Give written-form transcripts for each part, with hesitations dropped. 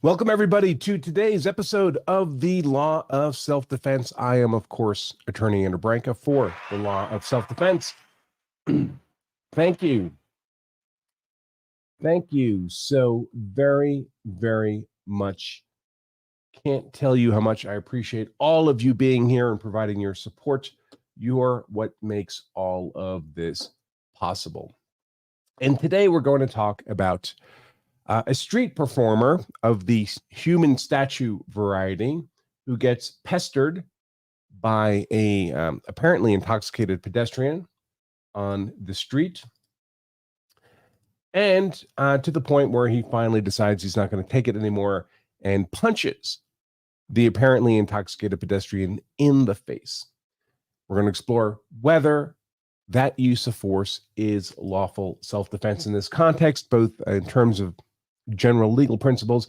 Welcome, everybody, to today's episode of the Law of Self-Defense. I am, of course, Attorney Andrew Branca for the Law of Self-Defense. Thank you. Thank you so very, very much. Can't tell you how much I appreciate all of you being here and providing your support. You're what makes all of this possible. And today we're going to talk about a street performer of the human statue variety who gets pestered by a apparently intoxicated pedestrian on the street, and to the point where he finally decides he's not going to take it anymore and punches the apparently intoxicated pedestrian in the face. We're going to explore whether that use of force is lawful self-defense in this context, both in terms of general legal principles.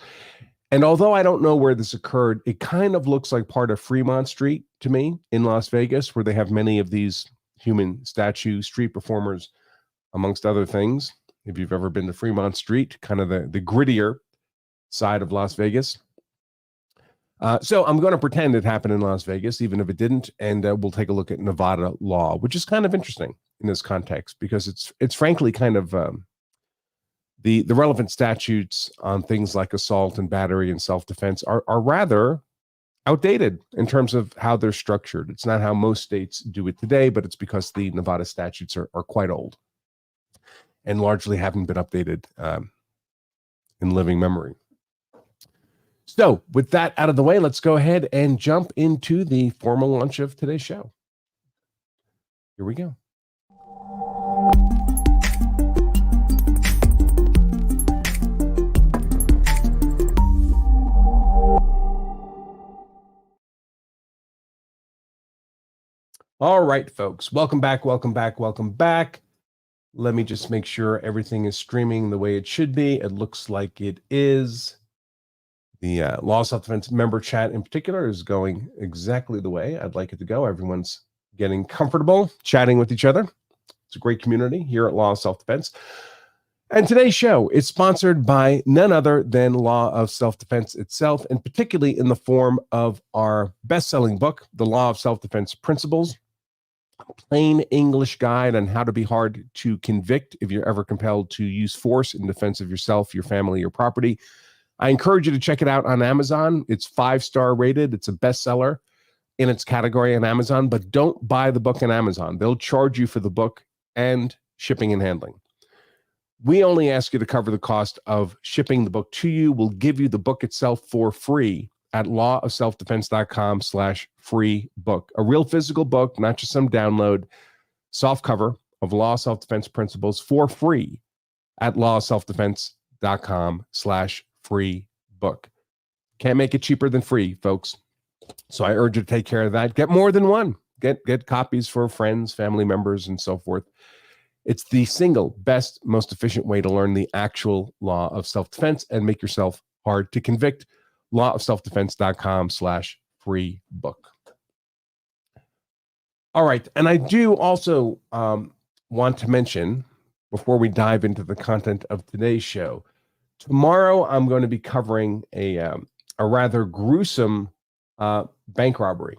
And although I don't know where this occurred, it kind of looks like part of Fremont Street to me in Las Vegas, where they have many of these human statue street performers, amongst other things. If you've ever been to Fremont Street, kind of the grittier side of Las Vegas. So I'm going to pretend it happened in Las Vegas, even if it didn't, and we'll take a look at Nevada law, which is kind of interesting in this context because it's frankly kind of the relevant statutes on things like assault and battery and self-defense are rather outdated in terms of how they're structured. It's not how most states do it today, but it's because the Nevada statutes are quite old and largely haven't been updated in living memory. So with that out of the way, let's go ahead and jump into the formal launch of today's show. Here we go. All right, folks, welcome back, welcome back, welcome back. Let me just make sure everything is streaming the way it should be. It looks like it is. The Law of Self-Defense member chat in particular is going exactly the way I'd like it to go. Everyone's getting comfortable chatting with each other. It's a great community here at Law of Self-Defense. And today's show is sponsored by none other than Law of Self-Defense itself, and particularly in the form of our best-selling book, The Law of Self-Defense Principles, a plain English guide on how to be hard to convict if you're ever compelled to use force in defense of yourself, your family, your property. I encourage you to check it out on Amazon. It's 5-star rated. It's a bestseller in its category on Amazon, but don't buy the book on Amazon. They'll charge you for the book and shipping and handling. We only ask you to cover the cost of shipping the book to you. We'll give you the book itself for free at lawofselfdefense.com/free book. A real physical book, not just some download, soft cover of Law of Self-Defense Principles for free at lawofselfdefense.com/free book. Can't make it cheaper than free, folks. So I urge you to take care of that. Get more than one. Get copies for friends, family members, and so forth. It's the single best, most efficient way to learn the actual law of self-defense and make yourself hard to convict. lawofselfdefense.com/free book. All right. And I do also want to mention, before we dive into the content of today's show, tomorrow I'm going to be covering a rather gruesome bank robbery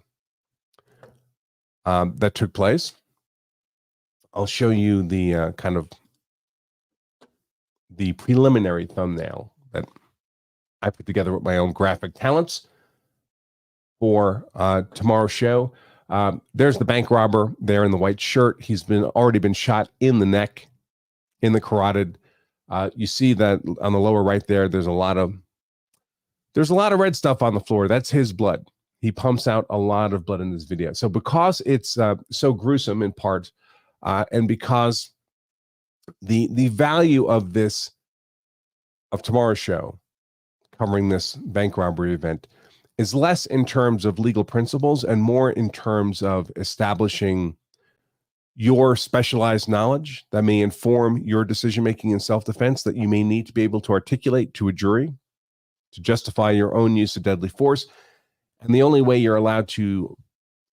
that took place. I'll show you the kind of the preliminary thumbnail that I put together with my own graphic talents for tomorrow's show. There's the bank robber there in the white shirt. He's already been shot in the neck, in the carotid. You see that on the lower right there. There's a lot of red stuff on the floor. That's his blood. He pumps out a lot of blood in this video. So because it's so gruesome in part, and because the value of tomorrow's show, covering this bank robbery event, is less in terms of legal principles and more in terms of establishing your specialized knowledge that may inform your decision-making in self-defense that you may need to be able to articulate to a jury to justify your own use of deadly force. And the only way you're allowed to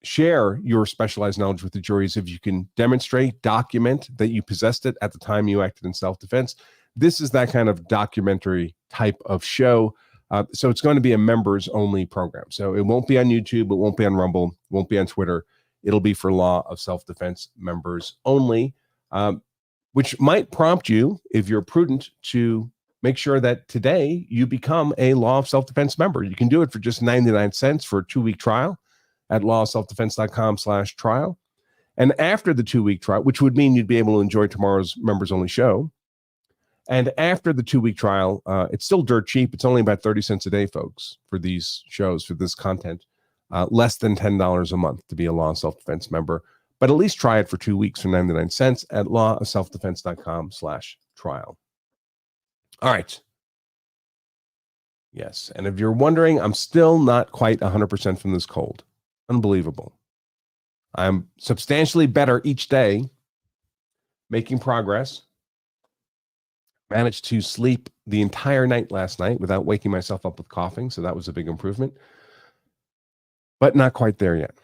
share your specialized knowledge with the jury is if you can demonstrate, document that you possessed it at the time you acted in self-defense. This is that kind of documentary type of show. So it's going to be a members only program. So it won't be on YouTube. It won't be on Rumble. It won't be on Twitter. It'll be for Law of Self-Defense members only, which might prompt you, if you're prudent, to make sure that today you become a Law of Self-Defense member. You can do it for just 99 cents for a 2-week trial at lawofselfdefense.com/trial. And after the 2-week trial, which would mean you'd be able to enjoy tomorrow's members only show. And after the 2-week trial, it's still dirt cheap. It's only about 30 cents a day, folks, for these shows, for this content. Less than $10 a month to be a Law of Self-Defense member. But at least try it for 2 weeks for 99 cents at lawofselfdefense.com/trial. All right. Yes. And if you're wondering, I'm still not quite 100% from this cold. Unbelievable. I'm substantially better each day, making progress. Managed to sleep the entire night last night without waking myself up with coughing. So that was a big improvement, but not quite there yet.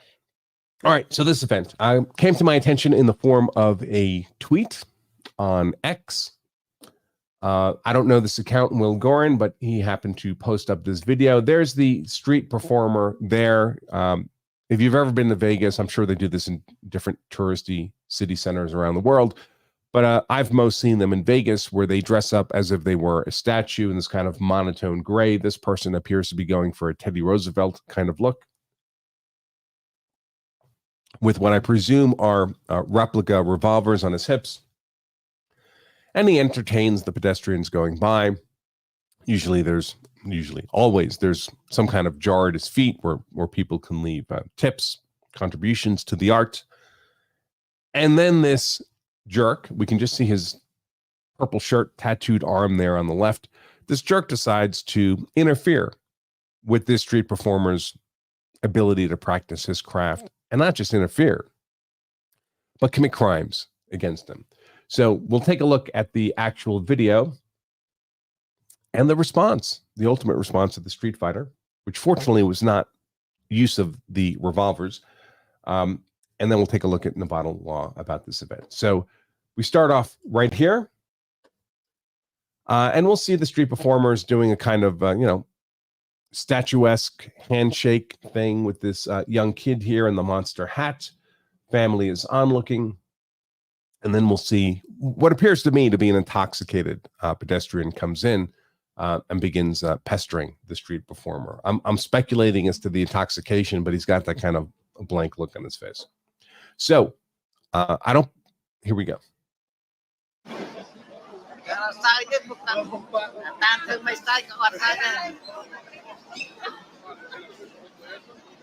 All right. So this event came to my attention in the form of a tweet on X. I don't know this account, Will Gorin, but he happened to post up this video. There's the street performer there. If you've ever been to Vegas, I'm sure they do this in different touristy city centers around the world. But I've most seen them in Vegas, where they dress up as if they were a statue in this kind of monotone gray. This person appears to be going for a Teddy Roosevelt kind of look, with what I presume are replica revolvers on his hips. And he entertains the pedestrians going by. Always there's some kind of jar at his feet where people can leave tips, contributions to the art. And then this jerk, we can just see his purple shirt, tattooed arm there on the left. This jerk decides to interfere with this street performer's ability to practice his craft, and not just interfere, but commit crimes against him. So we'll take a look at the actual video and the response, the ultimate response of the street fighter, which fortunately was not use of the revolvers. And then we'll take a look at Nevada law about this event. So we start off right here. And we'll see the street performers doing a kind of, statuesque handshake thing with this young kid here in the monster hat. Family is onlooking. And then we'll see what appears to me to be an intoxicated pedestrian comes in and begins pestering the street performer. I'm speculating as to the intoxication, but he's got that kind of blank look on his face. So here we go.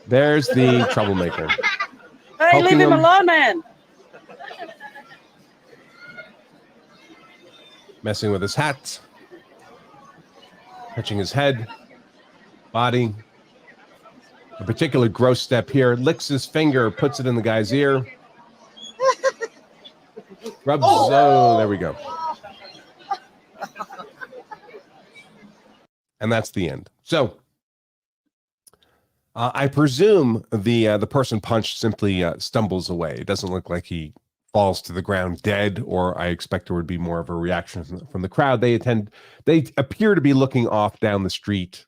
There's the troublemaker. Hey, leave him alone, man. Messing with his hat, touching his head, body. A particular gross step here. Licks his finger, puts it in the guy's ear. Rubs. Oh, there we go. And that's the end. So I presume the person punched simply stumbles away. It doesn't look like he falls to the ground dead, or I expect there would be more of a reaction from the crowd. They appear to be looking off down the street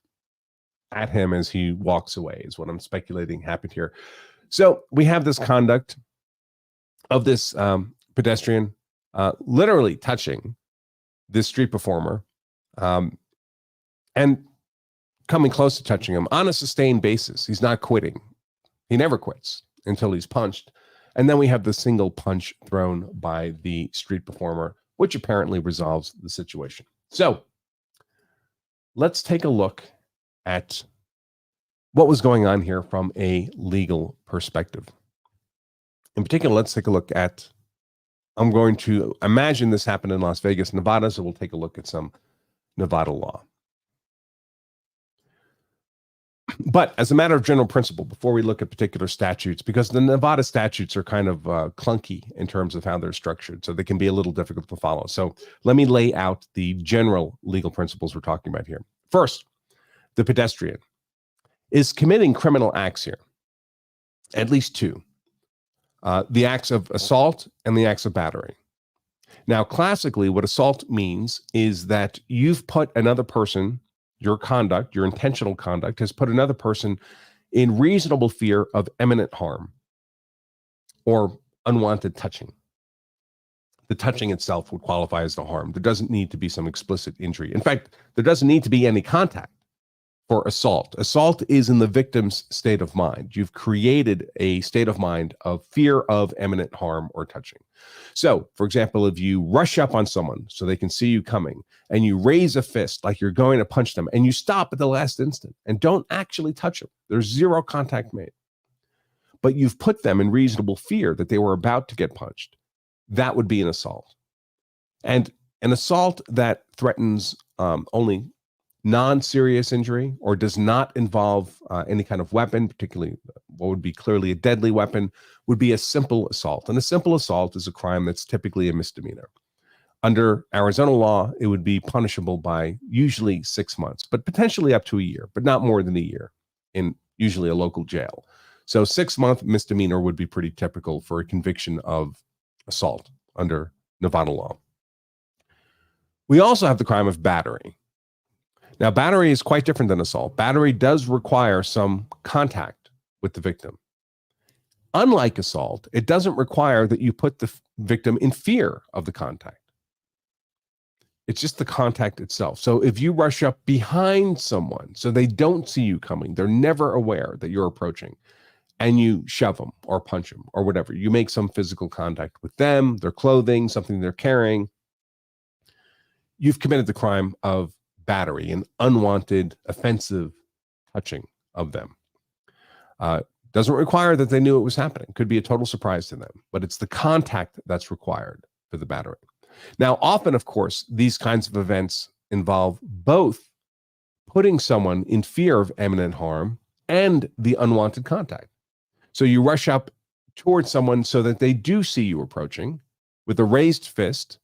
at him as he walks away, is what I'm speculating happened here. So we have this conduct of this pedestrian literally touching this street performer and coming close to touching him on a sustained basis. He's not quitting. He never quits until he's punched. And then we have the single punch thrown by the street performer, which apparently resolves the situation. So let's take a look at what was going on here from a legal perspective. In particular, let's take a look at, I'm going to imagine this happened in Las Vegas, Nevada, so we'll take a look at some Nevada law. But as a matter of general principle, before we look at particular statutes, because the Nevada statutes are kind of clunky in terms of how they're structured, so they can be a little difficult to follow. So let me lay out the general legal principles we're talking about here. First, the pedestrian is committing criminal acts here, at least two. The acts of assault and the acts of battery. Now, classically, what assault means is that you've put another person, your conduct, your intentional conduct, has put another person in reasonable fear of imminent harm or unwanted touching. The touching itself would qualify as the harm. There doesn't need to be some explicit injury. In fact, there doesn't need to be any contact for assault. Assault is in the victim's state of mind. You've created a state of mind of fear of imminent harm or touching. So, for example, if you rush up on someone so they can see you coming and you raise a fist like you're going to punch them and you stop at the last instant and don't actually touch them, there's zero contact made, but you've put them in reasonable fear that they were about to get punched, that would be an assault. And an assault that threatens only non-serious injury or does not involve any kind of weapon, particularly what would be clearly a deadly weapon, would be a simple assault. And a simple assault is a crime that's typically a misdemeanor. Under Arizona law, it would be punishable by usually 6 months, but potentially up to a year, but not more than a year in usually a local jail. So 6-month misdemeanor would be pretty typical for a conviction of assault under Nevada law. We also have the crime of battery. Now, battery is quite different than assault. Battery does require some contact with the victim. Unlike assault, it doesn't require that you put the victim in fear of the contact. It's just the contact itself. So if you rush up behind someone so they don't see you coming, they're never aware that you're approaching, and you shove them or punch them or whatever, you make some physical contact with them, their clothing, something they're carrying, you've committed the crime of battery, an unwanted, offensive touching of them. Doesn't require that they knew it was happening. Could be a total surprise to them, but it's the contact that's required for the battery. Now, often, of course, these kinds of events involve both putting someone in fear of imminent harm and the unwanted contact. So you rush up towards someone so that they do see you approaching with a raised fist,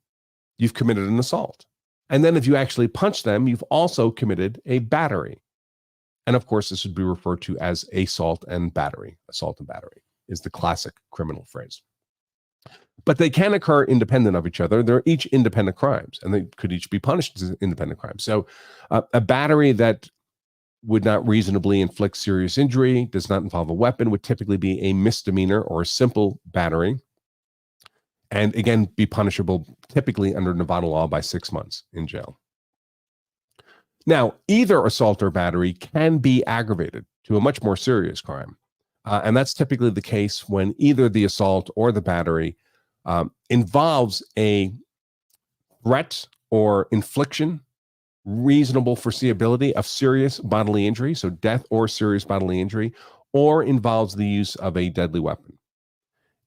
you've committed an assault. And then if you actually punch them, you've also committed a battery. And of course, this would be referred to as assault and battery. Assault and battery is the classic criminal phrase. But they can occur independent of each other. They're each independent crimes, and they could each be punished as independent crimes. So a battery that would not reasonably inflict serious injury, does not involve a weapon, would typically be a misdemeanor or a simple battery. And again, be punishable typically under Nevada law by 6 months in jail. Now, either assault or battery can be aggravated to a much more serious crime. And that's typically the case when either the assault or the battery involves a threat or infliction, reasonable foreseeability of serious bodily injury, so death or serious bodily injury, or involves the use of a deadly weapon.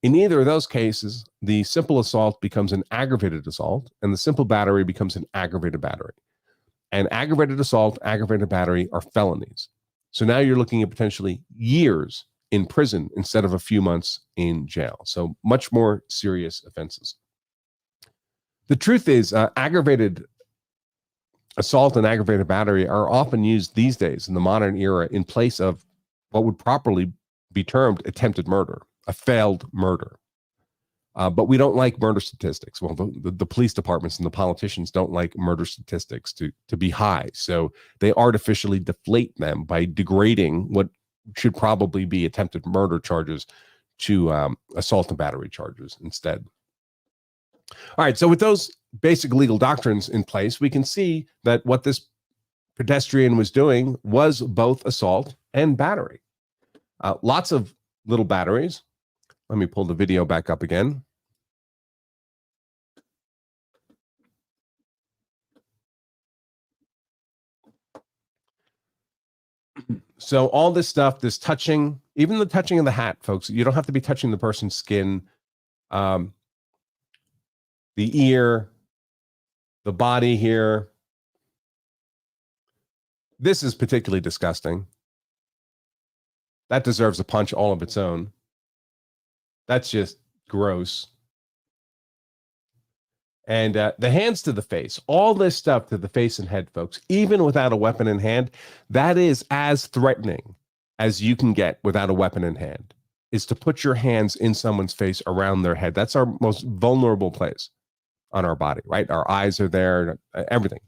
In either of those cases, the simple assault becomes an aggravated assault, and the simple battery becomes an aggravated battery. And aggravated assault, aggravated battery are felonies. So now you're looking at potentially years in prison instead of a few months in jail. So much more serious offenses. The truth is, aggravated assault and aggravated battery are often used these days in the modern era in place of what would properly be termed attempted murder, a failed murder. But we don't like murder statistics. Well, the police departments and the politicians don't like murder statistics to be high. So they artificially deflate them by degrading what should probably be attempted murder charges to assault and battery charges instead. All right, so with those basic legal doctrines in place, we can see that what this pedestrian was doing was both assault and battery. Lots of little batteries. Let me pull the video back up again. So all this stuff, this touching, even the touching of the hat, folks, you don't have to be touching the person's skin, the ear, the body here. This is particularly disgusting. That deserves a punch all of its own. That's just gross. And the hands to the face, all this stuff to the face and head, folks, even without a weapon in hand, that is as threatening as you can get without a weapon in hand, is to put your hands in someone's face around their head. That's our most vulnerable place on our body, right? Our eyes are there, everything.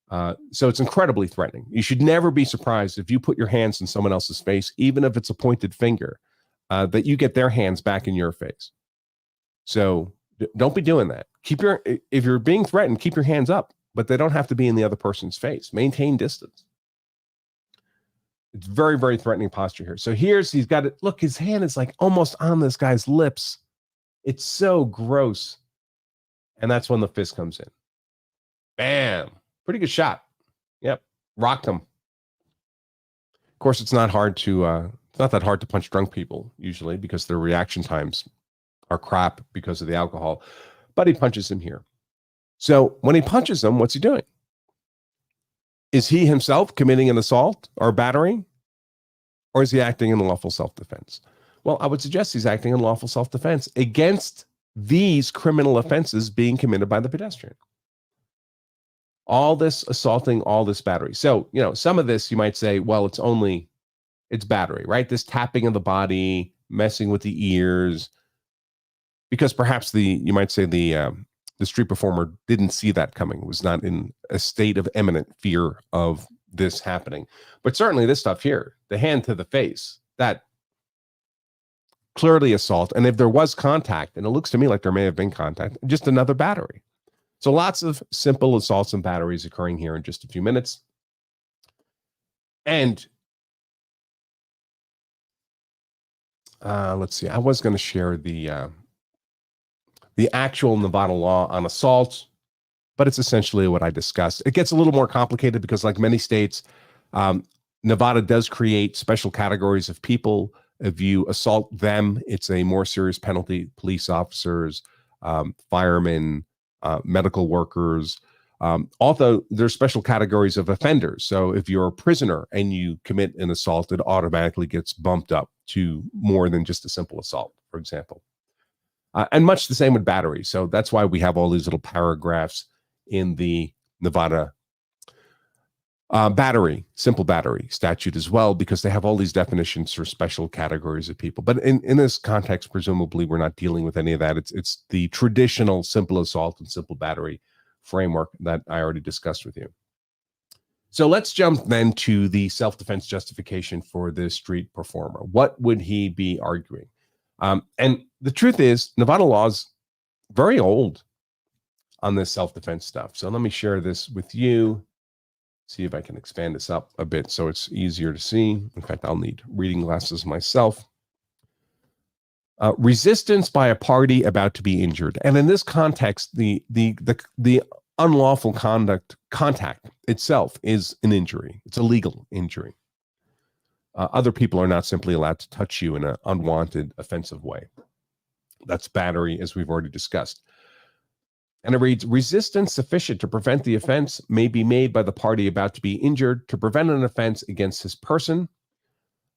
So it's incredibly threatening. You should never be surprised if you put your hands in someone else's face, even if it's a pointed finger, that you get their hands back in your face. So don't be doing that. If you're being threatened, keep your hands up, but they don't have to be in the other person's face. Maintain distance. It's very, very threatening posture here. So he's got it. Look, his hand is like almost on this guy's lips. It's so gross. And that's when the fist comes in. Bam. Pretty good shot. Yep. Rocked him. Of course, it's not that hard to punch drunk people usually because their reaction times are crap because of the alcohol. But he punches him here. So when he punches him, what's he doing? Is he himself committing an assault or battery? Or is he acting in lawful self-defense? Well, I would suggest he's acting in lawful self-defense against these criminal offenses being committed by the pedestrian. All this assaulting, all this battery. So, some of this you might say, well, it's battery, right? This tapping of the body, messing with the ears, because perhaps you might say the street performer didn't see that coming, was not in a state of imminent fear of this happening. But certainly this stuff here, the hand to the face, that clearly assault. And if there was contact, and it looks to me like there may have been contact, just another battery. So lots of simple assaults and batteries occurring here in just a few minutes. And let's see, I was going to share the actual Nevada law on assault, but it's essentially what I discussed. It gets a little more complicated because, like many states, Nevada does create special categories of people. If you assault them, it's a more serious penalty. Police officers, firemen, medical workers. Although there's special categories of offenders. So if you're a prisoner and you commit an assault, it automatically gets bumped up to more than just a simple assault, for example. And much the same with battery. So that's why we have all these little paragraphs in the Nevada simple battery statute as well, because they have all these definitions for special categories of people. But in this context, presumably, we're not dealing with any of that. It's the traditional simple assault and simple battery framework that I already discussed with you. So let's jump then to the self-defense justification for the street performer. What would he be arguing? And the truth is, Nevada law is very old on this self-defense stuff. So let me share this with you. See if I can expand this up a bit so it's easier to see. In fact, I'll need reading glasses myself. Resistance by a party about to be injured. And in this context, the unlawful contact itself is an injury. It's a legal injury. Other people are not simply allowed to touch you in an unwanted, offensive way. That's battery, as we've already discussed. And it reads, resistance sufficient to prevent the offense may be made by the party about to be injured to prevent an offense against his person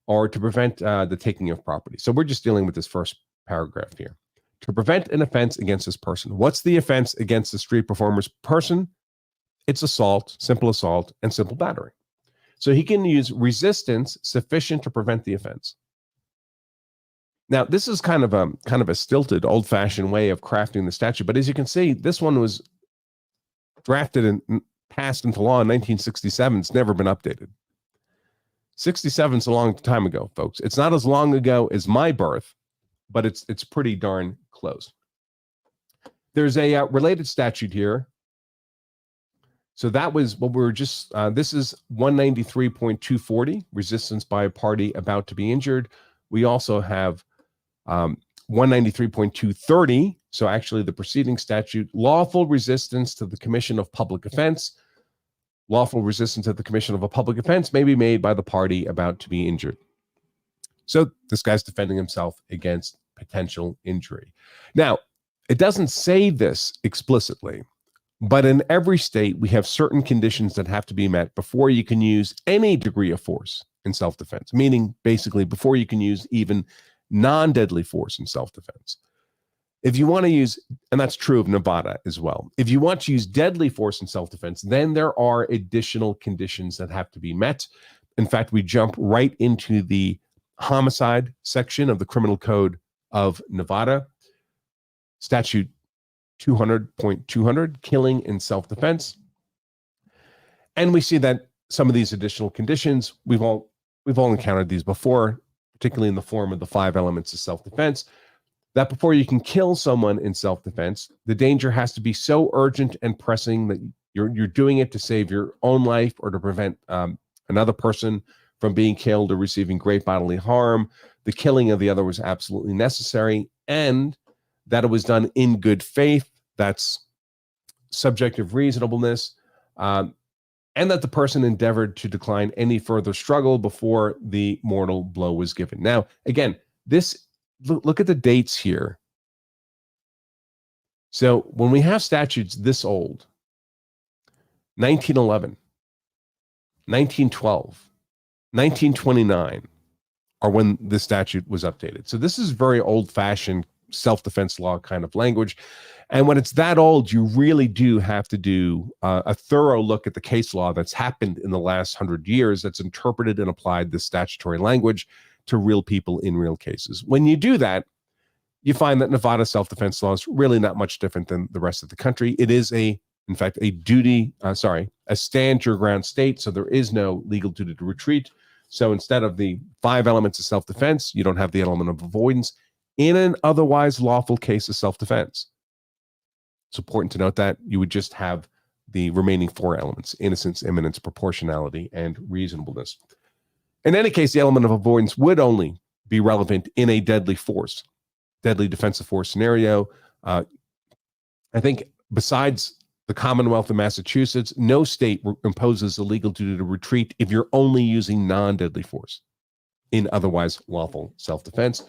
or to prevent the taking of property. So we're just dealing with this first paragraph here. To prevent an offense against his person. What's the offense against the street performer's person? It's assault, and simple battery. So he can use resistance sufficient to prevent the offense. Now, this is kind of a stilted, old-fashioned way of crafting the statute. But as you can see, this one was drafted and passed into law in 1967. It's never been updated. 67 is a long time ago, folks. It's not as long ago as my birth, but it's pretty darn close. There's a related statute here. So that was what we were just, this is 193.240, resistance by a party about to be injured. We also have 193.230, so actually the preceding statute, lawful resistance to the commission of public offense. Lawful resistance to the commission of a public offense may be made by the party about to be injured. So this guy's defending himself against potential injury. Now, it doesn't say this explicitly, but in every state, we have certain conditions that have to be met before you can use any degree of force in self-defense, meaning basically before you can use even non-deadly force in self-defense. If you want to use, and that's true of Nevada as well, if you want to use deadly force in self-defense, then there are additional conditions that have to be met. In fact, we jump right into the homicide section of the Criminal Code of Nevada, Statute 200.200, killing in self-defense. And we see that some of these additional conditions, we've all encountered these before, particularly in the form of the 5 elements of self-defense, that before you can kill someone in self-defense, the danger has to be so urgent and pressing that you're doing it to save your own life or to prevent another person from being killed or receiving great bodily harm. The killing of the other was absolutely necessary, and that it was done in good faith. That's subjective reasonableness. And that the person endeavored to decline any further struggle before the mortal blow was given. Now, again, look at the dates here. So when we have statutes this old, 1911, 1912, 1929 are when the statute was updated. So this is very old-fashioned self-defense law kind of language. And when it's that old, you really do have to do a thorough look at the case law that's happened in the last 100 years that's interpreted and applied this statutory language to real people in real cases. When you do that, you find that Nevada self-defense law is really not much different than the rest of the country. It is a stand your ground state, so there is no legal duty to retreat. So instead of the 5 elements of self-defense, you don't have the element of avoidance in an otherwise lawful case of self-defense. It's important to note that you would just have the remaining 4 elements: innocence, imminence, proportionality, and reasonableness. In any case, the element of avoidance would only be relevant in a deadly defensive force scenario. I think besides the Commonwealth of Massachusetts, no state imposes a legal duty to retreat if you're only using non-deadly force in otherwise lawful self-defense.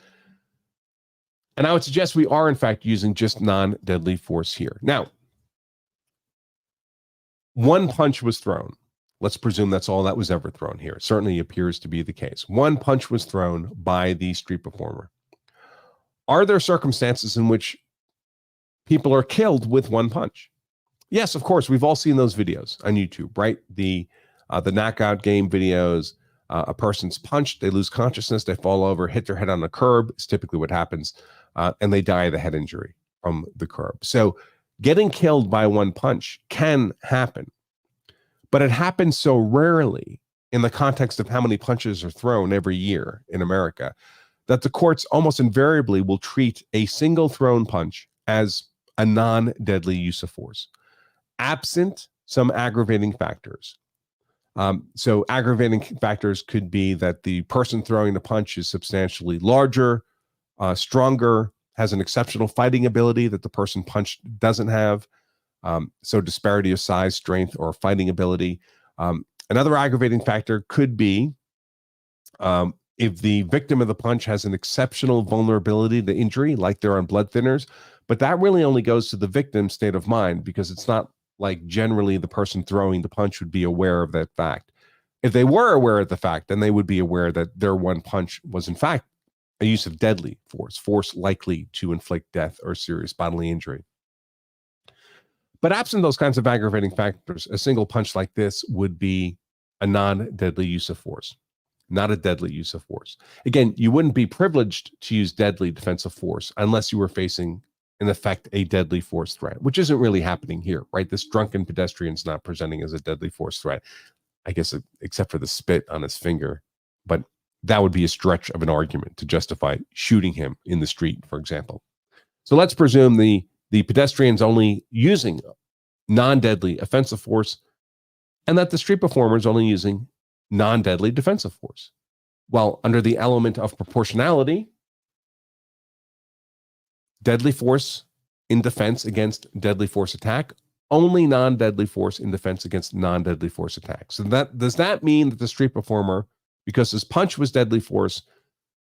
And I would suggest we are, in fact, using just non-deadly force here. Now, one punch was thrown. Let's presume that's all that was ever thrown here. It certainly appears to be the case. One punch was thrown by the street performer. Are there circumstances in which people are killed with one punch? Yes, of course. We've all seen those videos on YouTube, right? The knockout game videos. A person's punched, they lose consciousness, they fall over, hit their head on the curb. It's typically what happens. And they die of the head injury from the curb. So getting killed by one punch can happen, but it happens so rarely in the context of how many punches are thrown every year in America that the courts almost invariably will treat a single thrown punch as a non-deadly use of force, absent some aggravating factors. So aggravating factors could be that the person throwing the punch is substantially larger, stronger, has an exceptional fighting ability that the person punched doesn't have. So disparity of size, strength, or fighting ability. Another aggravating factor could be if the victim of the punch has an exceptional vulnerability to injury, like they're on blood thinners, but that really only goes to the victim's state of mind, because it's not like generally the person throwing the punch would be aware of that fact. If they were aware of the fact, then they would be aware that their one punch was in fact a use of deadly force likely to inflict death or serious bodily injury. But absent those kinds of aggravating factors, a single punch like this would be a non-deadly use of force, not a deadly use of force. Again, you wouldn't be privileged to use deadly defensive force unless you were facing, in effect, a deadly force threat, which isn't really happening here, right? This drunken pedestrian's not presenting as a deadly force threat, I guess, except for the spit on his finger. But that would be a stretch of an argument to justify shooting him in the street, for example. So let's presume the pedestrian's only using non-deadly offensive force, and that the street performer is only using non-deadly defensive force. Well, under the element of proportionality, deadly force in defense against deadly force attack, only non-deadly force in defense against non-deadly force attack. So does that mean that the street performer, because his punch was deadly force,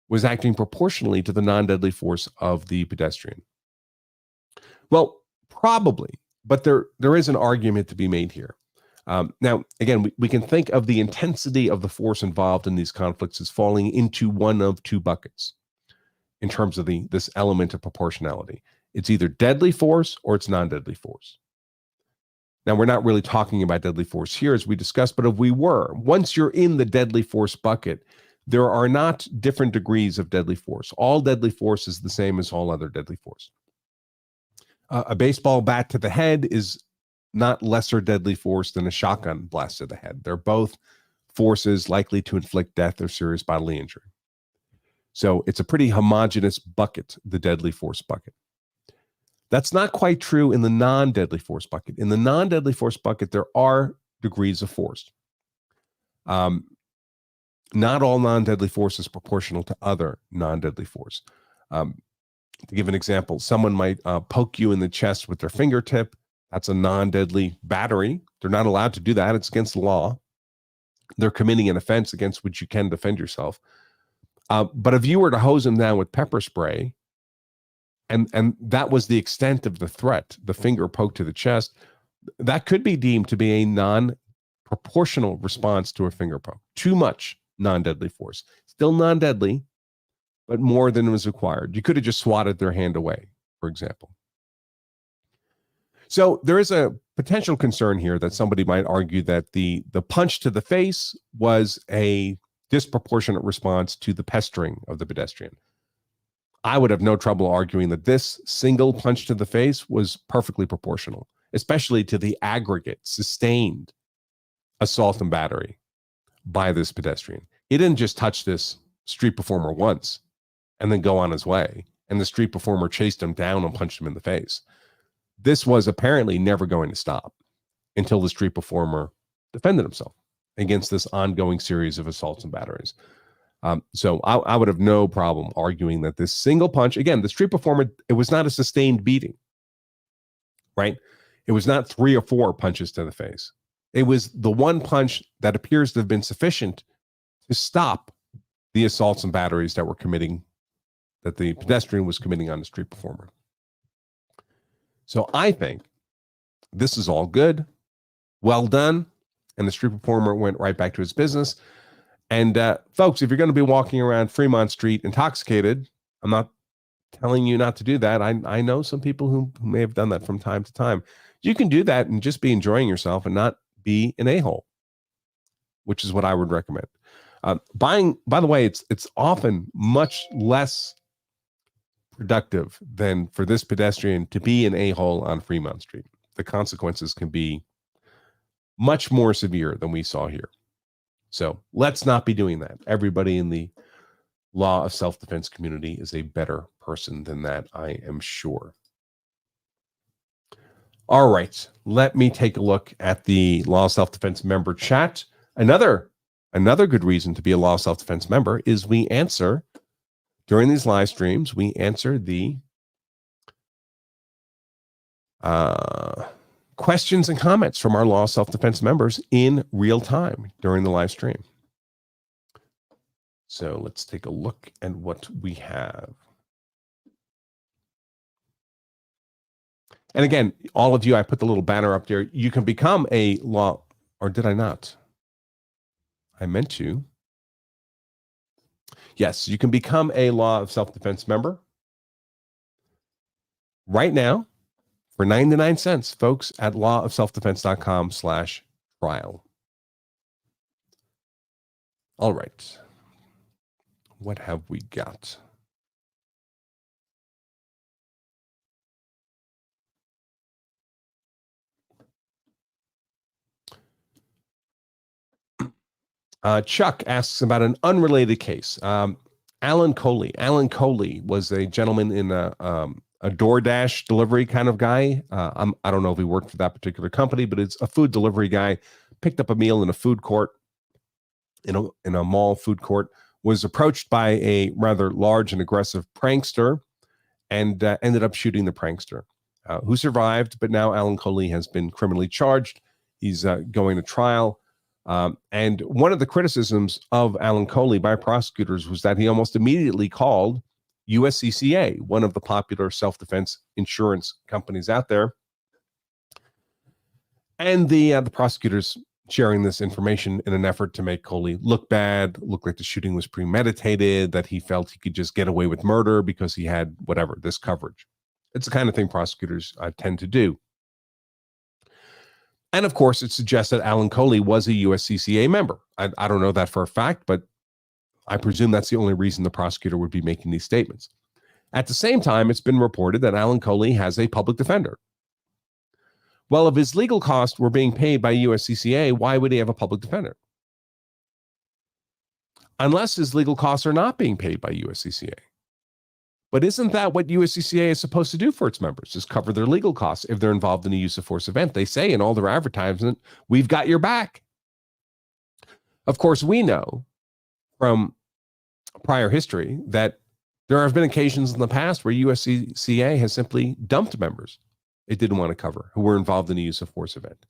was acting proportionally to the non-deadly force of the pedestrian? Well, probably, but there is an argument to be made here. Now, again, we can think of the intensity of the force involved in these conflicts as falling into one of two buckets in terms of this element of proportionality. It's either deadly force or it's non-deadly force. Now, we're not really talking about deadly force here, as we discussed, but if we were, once you're in the deadly force bucket, there are not different degrees of deadly force. All deadly force is the same as all other deadly force. A baseball bat to the head is not lesser deadly force than a shotgun blast to the head. They're both forces likely to inflict death or serious bodily injury. So it's a pretty homogeneous bucket, the deadly force bucket. That's not quite true in the non-deadly force bucket. In the non-deadly force bucket, there are degrees of force. Not all non-deadly force is proportional to other non-deadly force. To give an example, someone might poke you in the chest with their fingertip. That's a non-deadly battery. They're not allowed to do that. It's against the law. They're committing an offense against which you can defend yourself. But if you were to hose them down with pepper spray, and that was the extent of the threat, the finger poke to the chest, that could be deemed to be a non-proportional response to a finger poke. Too much non-deadly force. Still non-deadly, but more than was required. You could have just swatted their hand away, for example. So there is a potential concern here that somebody might argue that the punch to the face was a disproportionate response to the pestering of the pedestrian. I would have no trouble arguing that this single punch to the face was perfectly proportional, especially to the aggregate, sustained assault and battery by this pedestrian. He didn't just touch this street performer once and then go on his way, and the street performer chased him down and punched him in the face. This was apparently never going to stop until the street performer defended himself against this ongoing series of assaults and batteries. So I would have no problem arguing that this single punch, again, the street performer, it was not a sustained beating, right? It was not 3 or 4 punches to the face. It was the one punch that appears to have been sufficient to stop the assaults and batteries that the pedestrian was committing on the street performer. So I think this is all good, well done, and the street performer went right back to his business. And folks, if you're going to be walking around Fremont Street intoxicated, I'm not telling you not to do that. I know some people who may have done that from time to time. You can do that and just be enjoying yourself and not be an a-hole, which is what I would recommend. By the way, it's often much less productive than for this pedestrian to be an a-hole on Fremont Street. The consequences can be much more severe than we saw here. So let's not be doing that. Everybody in the law of self-defense community is a better person than that, I am sure. All right, let me take a look at the Law of Self-Defense member chat. Another good reason to be a Law of Self-Defense member is we answer, during these live streams, we answer the questions and comments from our Law of Self-Defense members in real time during the live stream. So let's take a look at what we have. And again, all of you, I put the little banner up there. You can become a law, or did I not? I meant to. Yes, you can become a Law of Self-Defense member right now for 99 cents, folks, at lawofselfdefense.com/trial. All right. What have we got? Chuck asks about an unrelated case. Alan Coley. Alan Coley was a gentleman in a DoorDash delivery kind of guy. I don't know if he worked for that particular company, but it's a food delivery guy. Picked up a meal in a food court, in a mall food court. Was approached by a rather large and aggressive prankster, and ended up shooting the prankster, who survived. But now Alan Coley has been criminally charged. He's going to trial. And one of the criticisms of Alan Coley by prosecutors was that he almost immediately called USCCA, one of the popular self-defense insurance companies out there. And the prosecutors sharing this information in an effort to make Coley look bad, look like the shooting was premeditated, that he felt he could just get away with murder because he had whatever, this coverage. It's the kind of thing prosecutors tend to do. And of course, it suggests that Alan Coley was a USCCA member. I don't know that for a fact, but I presume that's the only reason the prosecutor would be making these statements. At the same time, it's been reported that Alan Coley has a public defender. Well, if his legal costs were being paid by USCCA, why would he have a public defender? Unless his legal costs are not being paid by USCCA. But isn't that what USCCA is supposed to do for its members, is cover their legal costs if they're involved in a use of force event? They say in all their advertisement, we've got your back. Of course, we know from prior history that there have been occasions in the past where USCCA has simply dumped members it didn't want to cover who were involved in a use of force event.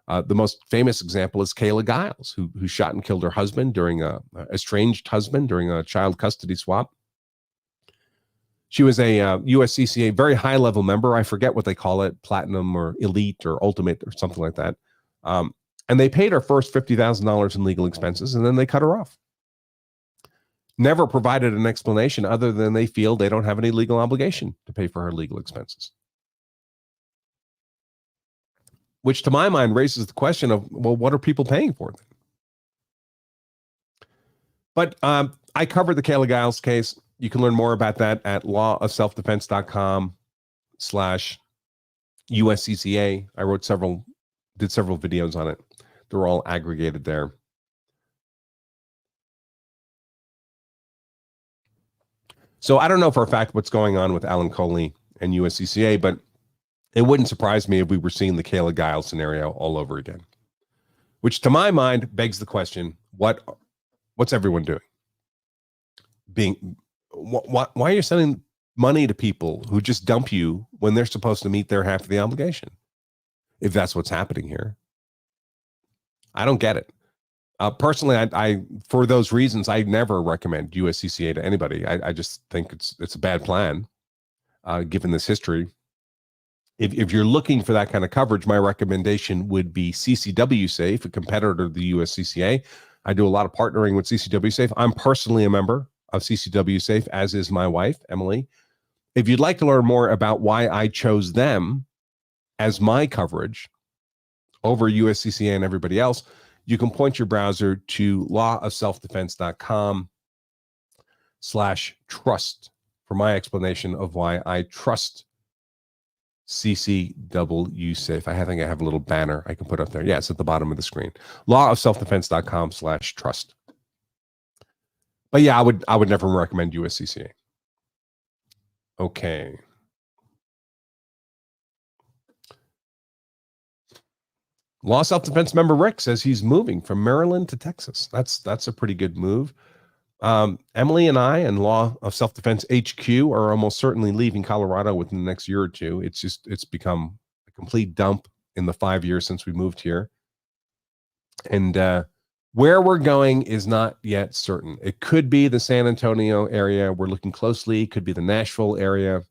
The most famous example is Kayla Giles, who shot and killed her husband during a estranged husband during a child custody swap. She was a USCCA very high level member. I forget what they call it, platinum or elite or ultimate or something like that. And they paid her first $50,000 in legal expenses, and then they cut her off. Never provided an explanation other than they feel they don't have any legal obligation to pay for her legal expenses. Which to my mind raises the question of, well, what are people paying for then? But I covered the Kayla Giles case. You can learn more about that at lawofselfdefense.com/USCCA. I did several videos on it. They're all aggregated there. So I don't know for a fact what's going on with Alan Coley and USCCA, but it wouldn't surprise me if we were seeing the Kayla Giles scenario all over again. Which to my mind begs the question, what's everyone doing? Why are you sending money to people who just dump you when they're supposed to meet their half of the obligation? If that's what's happening here. I don't get it. Personally, I for those reasons, I never recommend USCCA to anybody. I just think it's a bad plan, given this history. If you're looking for that kind of coverage, my recommendation would be CCW Safe, a competitor to the USCCA. I do a lot of partnering with CCW Safe. I'm personally a member of CCW Safe, as is my wife, Emily. If you'd like to learn more about why I chose them as my coverage over USCCA and everybody else, you can point your browser to lawofselfdefense.com/trust for my explanation of why I trust CCW Safe. I think I have a little banner I can put up there. Yeah, it's at the bottom of the screen. lawofselfdefense.com/trust. But yeah, I would never recommend USCCA. Okay. Law Self-Defense member Rick says he's moving from Maryland to Texas. That's a pretty good move. Emily and I and Law of Self-Defense HQ are almost certainly leaving Colorado within the next year or two. It's become a complete dump in the 5 years since we moved here. And where we're going is not yet certain. It could be the San Antonio area. We're looking closely. It could be the Nashville area.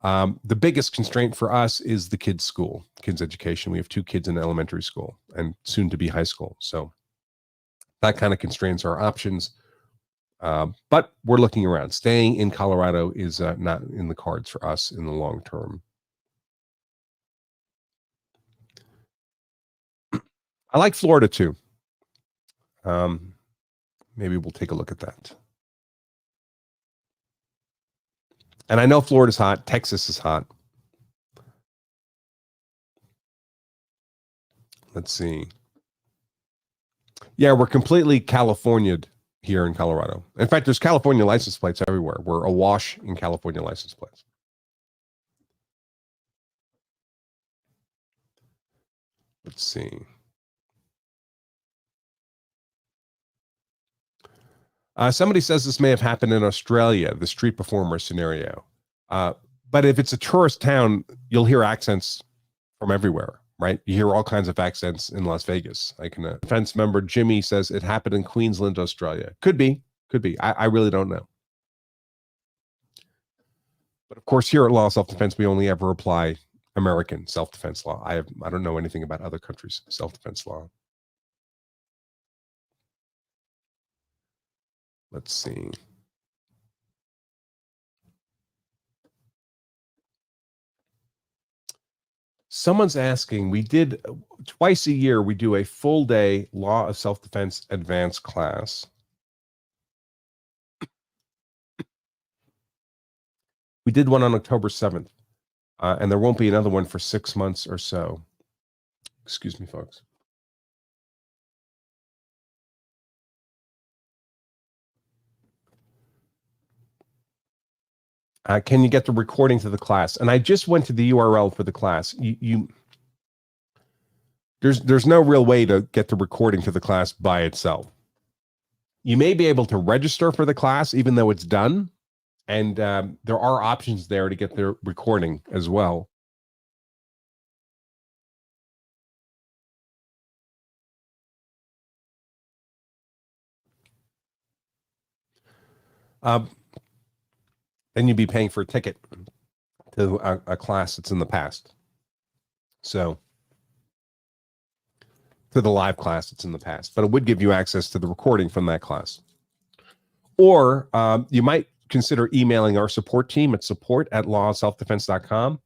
The biggest constraint for us is the kids' school, kids' education. We have 2 kids in elementary school and soon to be high school. So that kind of constrains our options. But we're looking around. Staying in Colorado is not in the cards for us in the long term. I like Florida too. Maybe we'll take a look at that. And I know Florida's hot. Texas is hot. Let's see. Yeah, we're completely California'd here in Colorado. In fact, there's California license plates everywhere. We're awash in California license plates. Let's see. Somebody says this may have happened in Australia, the street performer scenario. But if it's a tourist town, you'll hear accents from everywhere, right? You hear all kinds of accents in Las Vegas. Like a defense member, Jimmy, says it happened in Queensland, Australia. Could be. I really don't know. But of course, here at Law Self-Defense, we only ever apply American self-defense law. I don't know anything about other countries' self-defense law. Let's see. Someone's asking, we did twice a year, we do a full day Law of Self-Defense advanced class. We did one on October 7th. And there won't be another one for 6 months or so. Excuse me, folks. Can you get the recording to the class? And I just went to the URL for the class. There's no real way to get the recording to the class by itself. You may be able to register for the class even though it's done. And there are options there to get the recording as well. Then you'd be paying for a ticket to a class that's in the past. So, to the live class that's in the past, but it would give you access to the recording from that class. Or you might consider emailing our support team at support@lawselfdefense.com.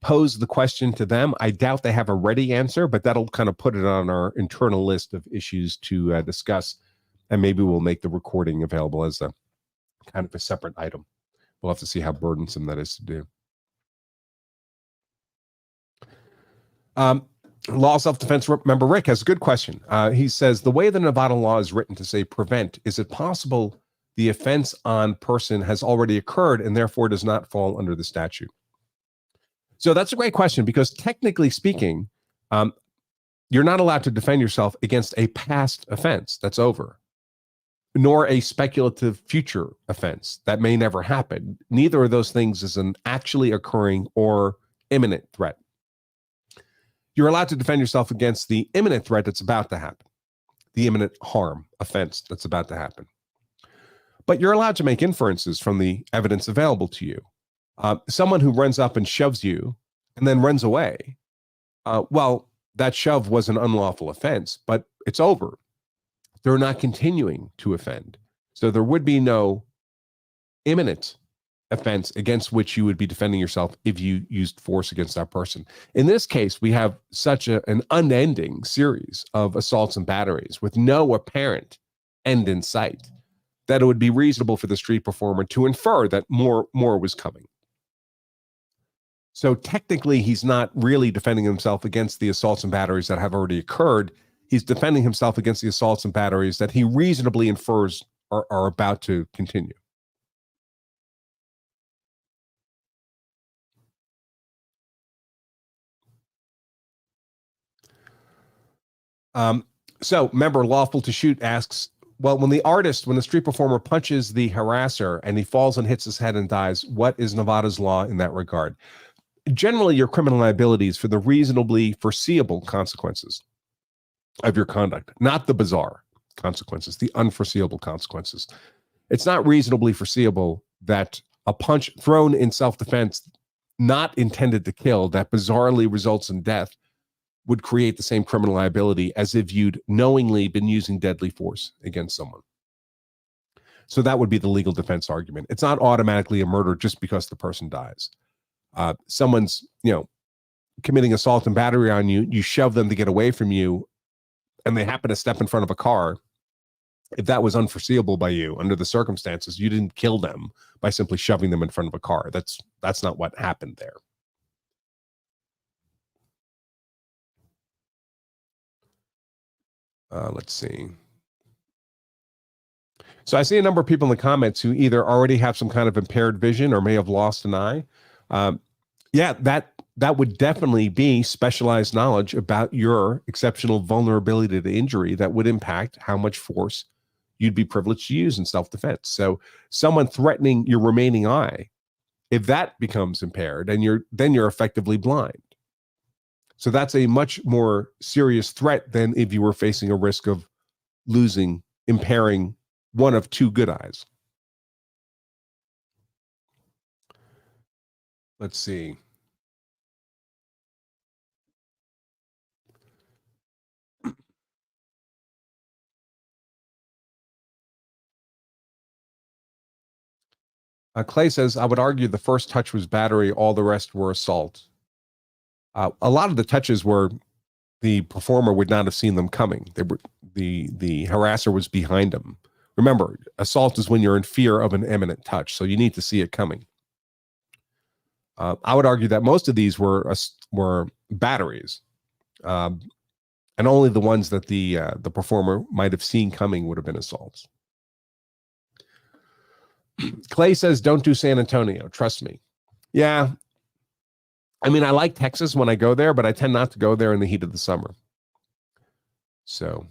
Pose the question to them. I doubt they have a ready answer, but that'll kind of put it on our internal list of issues to discuss. And maybe we'll make the recording available as a kind of a separate item. We'll have to see how burdensome that is to do. Law self-defense member Rick has a good question. He says, the way the Nevada law is written to say prevent, is it possible the offense on person has already occurred and therefore does not fall under the statute? So that's a great question, because technically speaking, you're not allowed to defend yourself against a past offense that's over, nor a speculative future offense that may never happen. Neither of those things is an actually occurring or imminent threat. You're allowed to defend yourself against the imminent threat that's about to happen, the imminent harm offense that's about to happen. But you're allowed to make inferences from the evidence available to you. Someone who runs up and shoves you and then runs away, well, that shove was an unlawful offense, but it's over. They're not continuing to offend. So there would be no imminent offense against which you would be defending yourself if you used force against that person. In this case, we have such an unending series of assaults and batteries with no apparent end in sight that it would be reasonable for the street performer to infer that more was coming. So technically, he's not really defending himself against the assaults and batteries that have already occurred. He's defending himself against the assaults and batteries that he reasonably infers are about to continue. So member Lawful to Shoot asks, well, when the street performer punches the harasser and he falls and hits his head and dies, what is Nevada's law in that regard? Generally, your criminal liability is for the reasonably foreseeable consequences of your conduct, not the bizarre consequences, the unforeseeable consequences. It's not reasonably foreseeable that a punch thrown in self-defense, not intended to kill, that bizarrely results in death, would create the same criminal liability as if you'd knowingly been using deadly force against someone. So that would be the legal defense argument. It's not automatically a murder just because the person dies. Someone's, committing assault and battery on you, you shove them to get away from you, and they happen to step in front of a car. If that was unforeseeable by you under the circumstances, you didn't kill them by simply shoving them in front of a car. That's not what happened there. Let's see. So I see a number of people in the comments who either already have some kind of impaired vision or may have lost an eye. Yeah, that would definitely be specialized knowledge about your exceptional vulnerability to injury that would impact how much force you'd be privileged to use in self-defense. So someone threatening your remaining eye, if that becomes impaired, and then you're effectively blind. So that's a much more serious threat than if you were facing a risk of impairing one of two good eyes. Let's see. Clay says, I would argue the first touch was battery, all the rest were assault. A lot of the touches were the performer would not have seen them coming. They were the harasser was behind them. Remember, assault is when you're in fear of an imminent touch, so you need to see it coming. I would argue that most of these were batteries, and only the ones that the performer might have seen coming would have been assaults. Clay says, "Don't do San Antonio. Trust me." Yeah, I mean, I like Texas when I go there, but I tend not to go there in the heat of the summer. So,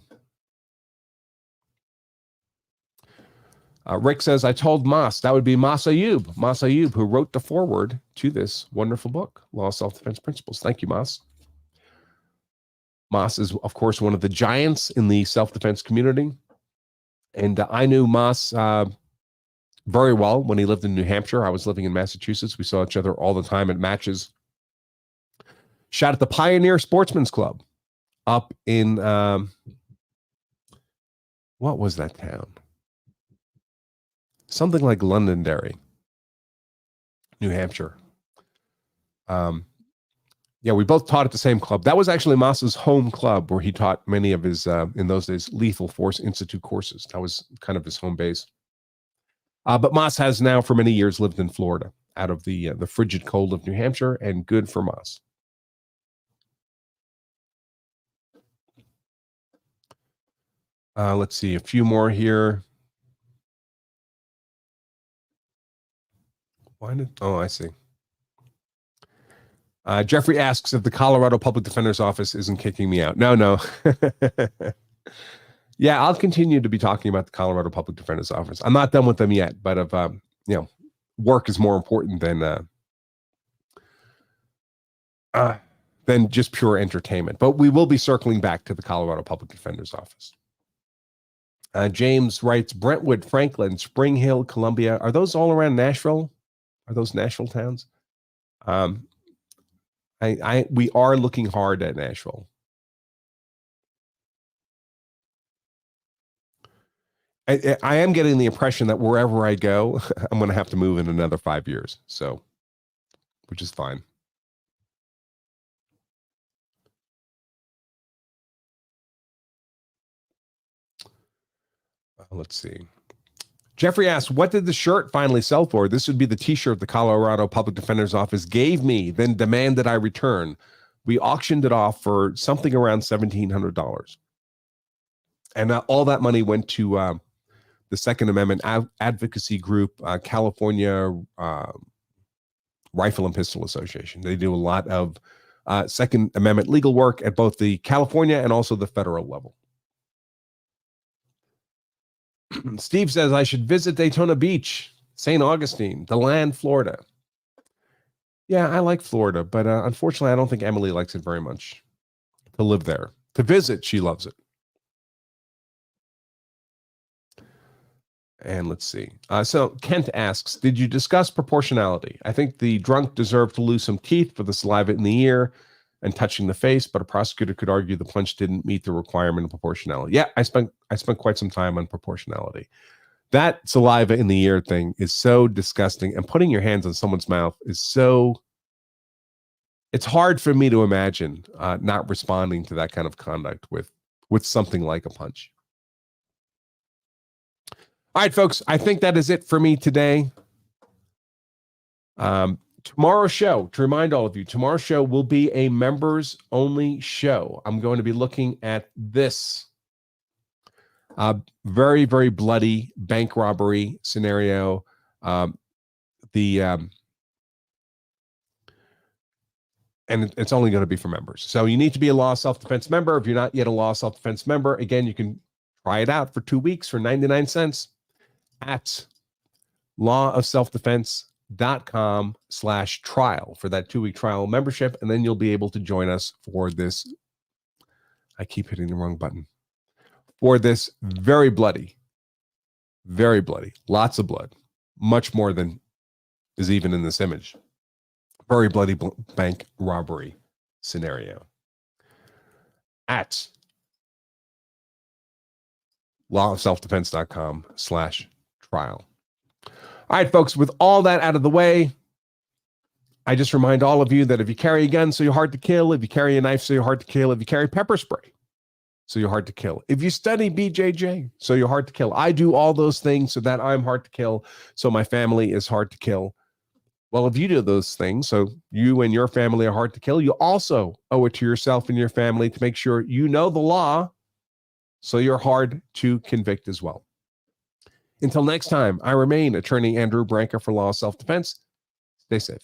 Rick says, "I told Mas, that would be Mas Ayub, who wrote the foreword to this wonderful book, Law of Self-Defense Principles." Thank you, Mas. Mas is, of course, one of the giants in the self-defense community. And I knew Mas very well when he lived in New Hampshire. I was living in Massachusetts. We saw each other all the time at matches. Shot at the Pioneer Sportsman's Club up in, what was that town? Something like Londonderry, New Hampshire. Yeah, we both taught at the same club. That was actually Mas's home club where he taught many of his, in those days, Lethal Force Institute courses. That was kind of his home base. But Mas has now for many years lived in Florida, out of the frigid cold of New Hampshire, and good for Mas. Let's see, a few more here. Oh, I see. Jeffrey asks if the Colorado Public Defender's Office isn't kicking me out. No. Yeah, I'll continue to be talking about the Colorado Public Defender's Office. I'm not done with them yet, but work is more important than just pure entertainment. But we will be circling back to the Colorado Public Defender's Office. James writes, Brentwood, Franklin, Spring Hill, Columbia. Are those all around Nashville? Are those Nashville towns? We are looking hard at Nashville. I am getting the impression that wherever I go, I'm going to have to move in another 5 years. So, which is fine. Let's see. Jeffrey asks, what did the shirt finally sell for? This would be the t-shirt the Colorado Public Defender's Office gave me, then demanded I return. We auctioned it off for something around $1,700. And all that money went to the Second Amendment advocacy group, California Rifle and Pistol Association. They do a lot of Second Amendment legal work at both the California and also the federal level. Steve says, I should visit Daytona Beach, St. Augustine, DeLand, Florida. Yeah, I like Florida, but unfortunately, I don't think Emily likes it very much to live there. To visit, she loves it. And let's see. So Kent asks, did you discuss proportionality? I think the drunk deserved to lose some teeth for the saliva in the ear and touching the face, but a prosecutor could argue the punch didn't meet the requirement of proportionality. Yeah, I spent quite some time on proportionality. That saliva in the ear thing is so disgusting, and putting your hands on someone's mouth is so, it's hard for me to imagine not responding to that kind of conduct with something like a punch. All right, folks, I think that is it for me today. Tomorrow's show, to remind all of you, tomorrow's show will be a members-only show. I'm going to be looking at this very, very bloody bank robbery scenario. And it's only going to be for members. So you need to be a Law of Self-Defense member. If you're not yet a Law of Self-Defense member, again, you can try it out for 2 weeks for 99 cents at lawofselfdefense.com/trial for that 2-week trial membership. And then you'll be able to join us for this. I keep hitting the wrong button. For this very bloody, lots of blood, much more than is even in this image. Very bloody bank robbery scenario at lawofselfdefense.com/trial. All right, folks, with all that out of the way, I just remind all of you that if you carry a gun, so you're hard to kill. If you carry a knife, so you're hard to kill. If you carry pepper spray, so you're hard to kill. If you study BJJ, so you're hard to kill. I do all those things so that I'm hard to kill, so my family is hard to kill. Well, if you do those things, so you and your family are hard to kill, you also owe it to yourself and your family to make sure you know the law so you're hard to convict as well. Until next time, I remain Attorney Andrew Branca for Law Self-Defense. Stay safe.